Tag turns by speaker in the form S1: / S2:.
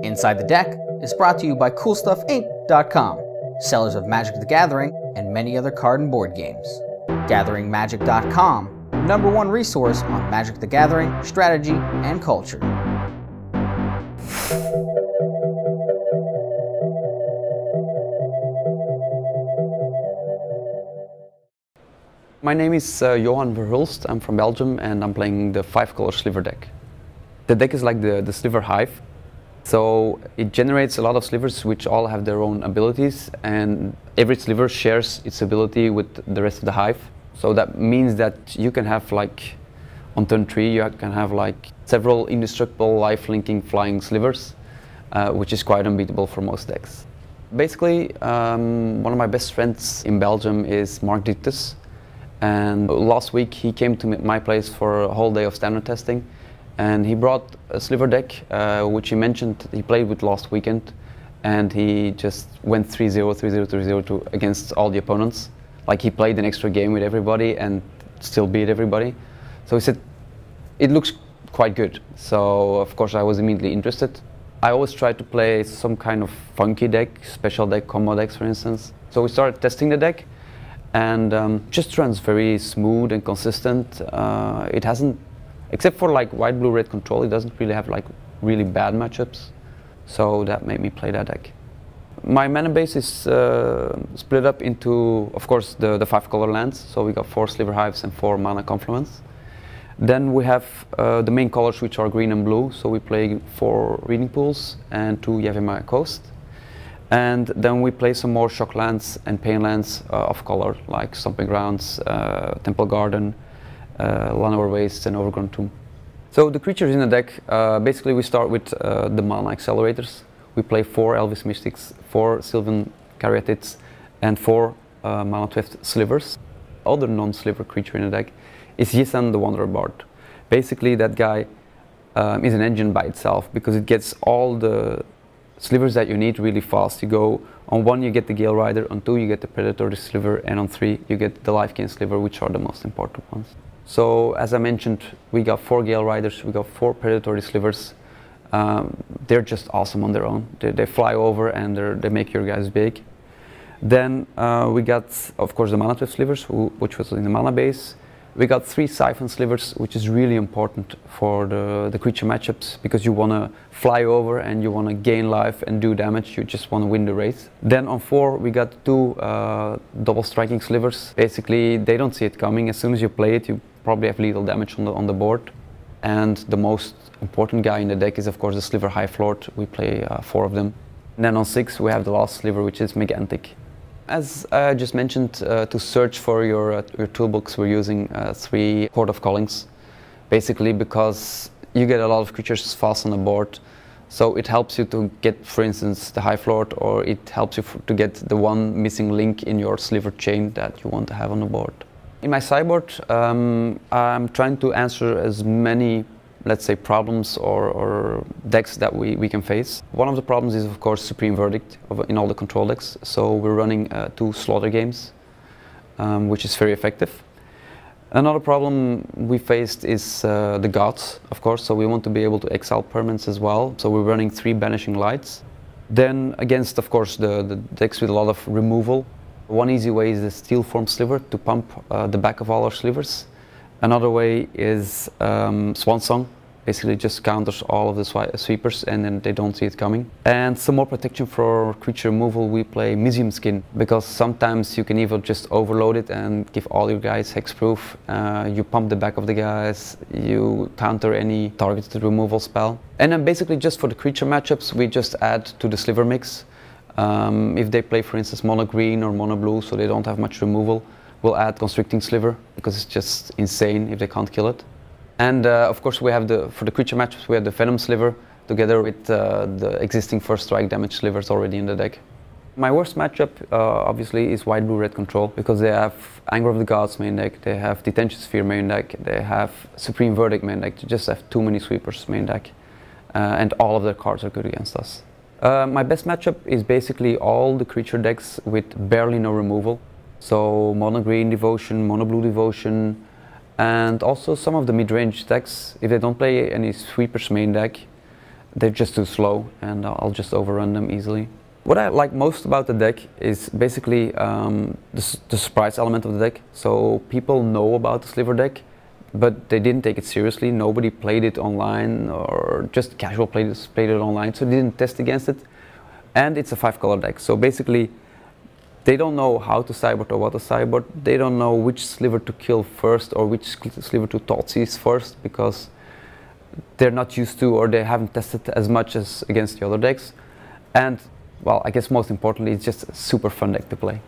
S1: Inside the Deck is brought to you by CoolStuffInc.com, sellers of Magic the Gathering and many other card and board games. GatheringMagic.com, #1 resource on Magic the Gathering, strategy, and culture.
S2: My name is Johan Verhulst. I'm from Belgium and I'm playing the 5-color Sliver deck. The deck is like the Sliver Hive. So it generates a lot of slivers which all have their own abilities, and every sliver shares its ability with the rest of the hive. So that means that you can have, like, on turn 3 you can have like several indestructible life-linking flying slivers, which is quite unbeatable for most decks. Basically, one of my best friends in Belgium is Mark Dictus. And last week he came to my place for a whole day of standard testing, and he brought a Sliver deck, which he mentioned he played with last weekend, and he just went 3-0, 3-0, 3-0 against all the opponents. Like, he played an extra game with everybody and still beat everybody. So he said, it looks quite good. So of course I was immediately interested. I always try to play some kind of funky deck, special deck, combo decks for instance. So we started testing the deck, and just runs very smooth and consistent. It hasn't, except for like white, blue, red control, it doesn't really have like really bad matchups. So that made me play that deck. My mana base is split up into, of course, the 5-color lands. So we got 4 Sliver Hives and 4 Mana Confluence. Then we have the main colors, which are green and blue. So we play 4 Reading Pools and 2 Yavimaya Coast. And then we play some more shock lands and pain lands of color, like Stomping Grounds, Temple Garden, Llanowar Wastes, and Overgrown Tomb. So the creatures in the deck, basically we start with the mana accelerators. We play 4 Elvish Mystics, 4 Sylvan Caryatids, and 4 Manaweft Slivers. Other non-sliver creature in the deck is Yesin, the Wanderer Bard. Basically that guy is an engine by itself, because it gets all the slivers that you need really fast. You go on 1 you get the Galerider, on 2 you get the Predatory Sliver, and on 3 you get the Life Gain Sliver, which are the most important ones. So as I mentioned, we got 4 Galeriders, we got 4 Predatory Slivers. They're just awesome on their own. They fly over and they make your guys big. Then we got, of course, the Manaweft Slivers, which was in the mana base. We got 3 Syphon Slivers, which is really important for the creature matchups, because you want to fly over and you want to gain life and do damage. You just want to win the race. Then on 4 we got 2 double Striking Slivers. Basically they don't see it coming. As soon as you play it, you probably have lethal damage on the board. And the most important guy in the deck is, of course, the Sliver Hivelord. We play 4 of them. And then on 6 we have the last sliver, which is Megantic. As I just mentioned, to search for your toolbox, we're using 3 Chord of Callings. Basically because you get a lot of creatures fast on the board, so it helps you to get, for instance, the Hivelord, or it helps you to get the one missing link in your sliver chain that you want to have on the board. In my sideboard, I'm trying to answer as many, let's say, problems or decks that we can face. One of the problems is, of course, Supreme Verdict in all the control decks. So we're running 2 Slaughter games, which is very effective. Another problem we faced is the gods, of course. So we want to be able to exile permanents as well. So we're running 3 Banishing Lights. Then against, of course, the decks with a lot of removal. One easy way is the Steelform Sliver to pump the back of all our slivers. Another way is Swan Song. Basically just counters all of the sweepers and then they don't see it coming. And some more protection for creature removal, we play Mizzium Skin, because sometimes you can either just overload it and give all your guys hexproof. You pump the back of the guys, you counter any targeted removal spell. And then basically just for the creature matchups, we just add to the sliver mix. If they play, for instance, mono green or mono blue, so they don't have much removal, we'll add Constricting Sliver, because it's just insane if they can't kill it. And of course we have for the creature matchups, we have the Venom Sliver together with the existing first strike damage slivers already in the deck. My worst matchup obviously is white, blue, red control, because they have Anger of the Gods main deck, they have Detention Sphere main deck, they have Supreme Verdict main deck. They just have too many sweepers main deck, and all of their cards are good against us. My best matchup is basically all the creature decks with barely no removal. So mono green Devotion, mono blue Devotion, and also some of the mid-range decks. If they don't play any sweepers main deck, they're just too slow, and I'll just overrun them easily. What I like most about the deck is basically the surprise element of the deck. So people know about the Sliver deck, but they didn't take it seriously. Nobody played it online, or just casual players played it online, so they didn't test against it. And it's a 5-color deck, so basically they don't know how to sideboard or what to sideboard. They don't know which Sliver to kill first or which Sliver to Thoughtseize first, because they're not used to, or they haven't tested as much as against the other decks. And well, I guess most importantly, it's just a super fun deck to play.